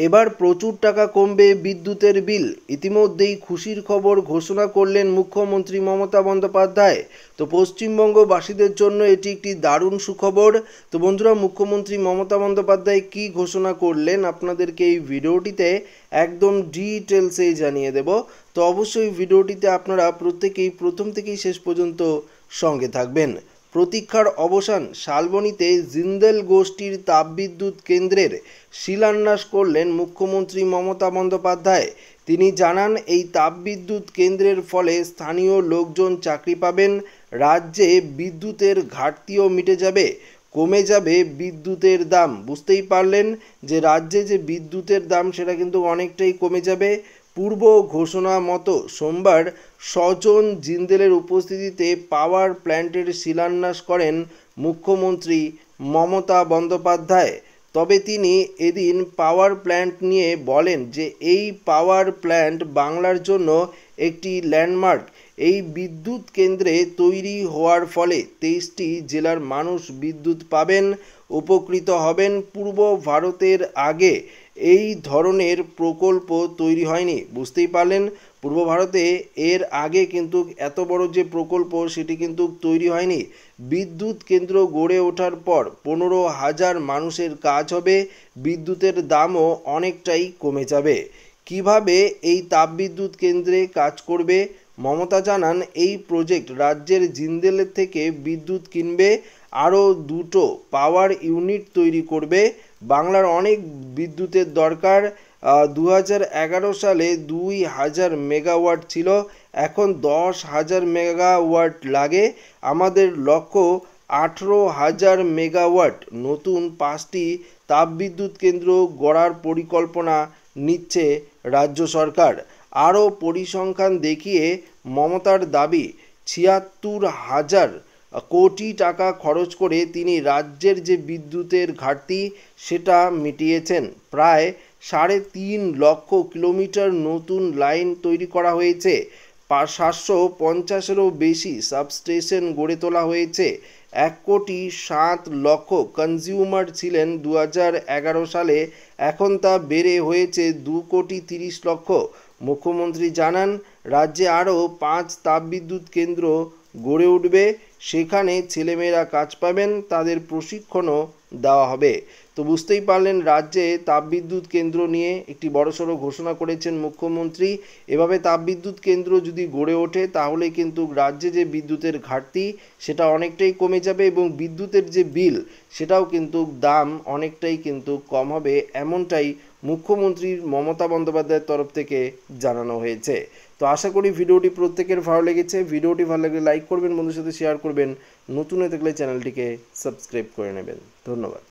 এবার প্রচুর টাকা কমবে বিদ্যুতের বিল। ইতিমধ্যেই খুশির খবর ঘোষণা করলেন মুখ্যমন্ত্রী মমতা বন্দ্যোপাধ্যায়। তো পশ্চিমবঙ্গবাসীদের জন্য এটি একটি দারুণ সুখবর। তো বন্ধুরা, মুখ্যমন্ত্রী মমতা বন্দ্যোপাধ্যায় কি ঘোষণা করলেন আপনাদেরকে এই ভিডিওটিতে একদম ডিটেলসেই জানিয়ে দেব। তো অবশ্যই ভিডিওটিতে আপনারা প্রত্যেকেই প্রথম থেকেই শেষ পর্যন্ত সঙ্গে থাকবেন। প্রতীক্ষার অবসান, শালবনীতে জিন্দেল গোষ্ঠীর তাপবিদ্যুৎ কেন্দ্রের শিলান্যাস করলেন মুখ্যমন্ত্রী মমতা বন্দ্যোপাধ্যায়। তিনি জানান, এই তাপবিদ্যুৎ কেন্দ্রের ফলে স্থানীয় লোকজন চাকরি পাবেন, রাজ্যে বিদ্যুতের ঘাটতিও মিটে যাবে, কমে যাবে বিদ্যুতের দাম। বুঝতেই পারলেন যে রাজ্যে যে বিদ্যুতের দাম সেটা কিন্তু অনেকটাই কমে যাবে। পূর্ব ঘোষণা মতো সোমবার সজন জিন্দেলের উপস্থিতিতে পাওয়ার প্ল্যান্টের শিলান্যাস করেন মুখ্যমন্ত্রী মমতা বন্দ্যোপাধ্যায়। তবে তিনি এদিন পাওয়ার প্ল্যান্ট নিয়ে বলেন যে এই পাওয়ার প্ল্যান্ট বাংলার জন্য একটি ল্যান্ডমার্ক। এই বিদ্যুৎ কেন্দ্রে তৈরি হওয়ার ফলে 23টি জেলার মানুষ বিদ্যুৎ পাবেন, উপকৃত হবেন। পূর্ব ভারতের আগে এই ধরনের প্রকল্প তৈরি হয়নি। বুঝতেই পারলেন, পূর্ব ভারতে এর আগে কিন্তু এত বড় যে প্রকল্প সেটি কিন্তু তৈরি হয়নি। বিদ্যুৎ কেন্দ্র গড়ে ওঠার পর 15,000 মানুষের কাজ হবে, বিদ্যুতের দামও অনেকটাই কমে যাবে। কিভাবে এই তাপবিদ্যুৎ কেন্দ্রে কাজ করবে? মমতা জানান, এই প্রজেক্ট রাজ্যের জিন্দেলের থেকে বিদ্যুৎ কিনবে, আরও 2টো পাওয়ার ইউনিট তৈরি করবে। বাংলার অনেক বিদ্যুতের দরকার। 2011 সালে 2000 মেগাওয়াট ছিল, এখন 10,000 মেগাওয়াট লাগে। আমাদের লক্ষ্য 18,000 মেগাওয়াট। নতুন 5টি তাপবিদ্যুৎ কেন্দ্র গড়ার পরিকল্পনা নিচ্ছে রাজ্য সরকার। আরও পরিসংখ্যান দেখিয়ে মমতার দাবি, 76,000 কোটি টাকা খরচ করে তিনি রাজ্যের যে বিদ্যুতের ঘাটতি সেটা মিটিয়েছেন। প্রায় 3.5 লক্ষ কিলোমিটার নতুন লাইন তৈরি করা হয়েছে, 750-এরও বেশি সাবস্টেশন গড়ে তোলা হয়েছে। 1,07,00,000 কনজিউমার ছিলেন 2011 সালে, এখন তা বেড়ে হয়েছে 2,30,00,000। মুখ্যমন্ত্রী জানান, রাজ্যে আরও 5 তাপবিদ্যুৎ কেন্দ্র গড়ে উঠবে, সেখানে ছেলেমেয়েরা কাজ পাবেন, তাদের প্রশিক্ষণও দেওয়া হবে। তো বুঝতেই পারলেন, রাজ্যে তাপবিদ্যুৎ কেন্দ্র নিয়ে একটি বড়সড় ঘোষণা করেছেন মুখ্যমন্ত্রী। এভাবে তাপবিদ্যুৎ কেন্দ্র যদি গড়ে ওঠে তাহলে কিন্তু রাজ্যে যে বিদ্যুতের ঘাটতি সেটা অনেকটাই কমে যাবে এবং বিদ্যুতের যে বিল সেটাও কিন্তু দাম অনেকটাই কিন্তু কম হবে, এমনটাই মুখ্যমন্ত্রী মমতা বন্দ্যোপাধ্যায়ের তরফ থেকে জানানো হয়েছে। তো আশা করি ভিডিওটি প্রত্যেকের ভালো লেগেছে। ভিডিওটি ভালো লাগলে লাইক করবেন, বন্ধুর সাথে শেয়ার করবেন, নতুন হয়ে থাকলে চ্যানেলটিকে সাবস্ক্রাইব করে নেবেন। ধন্যবাদ।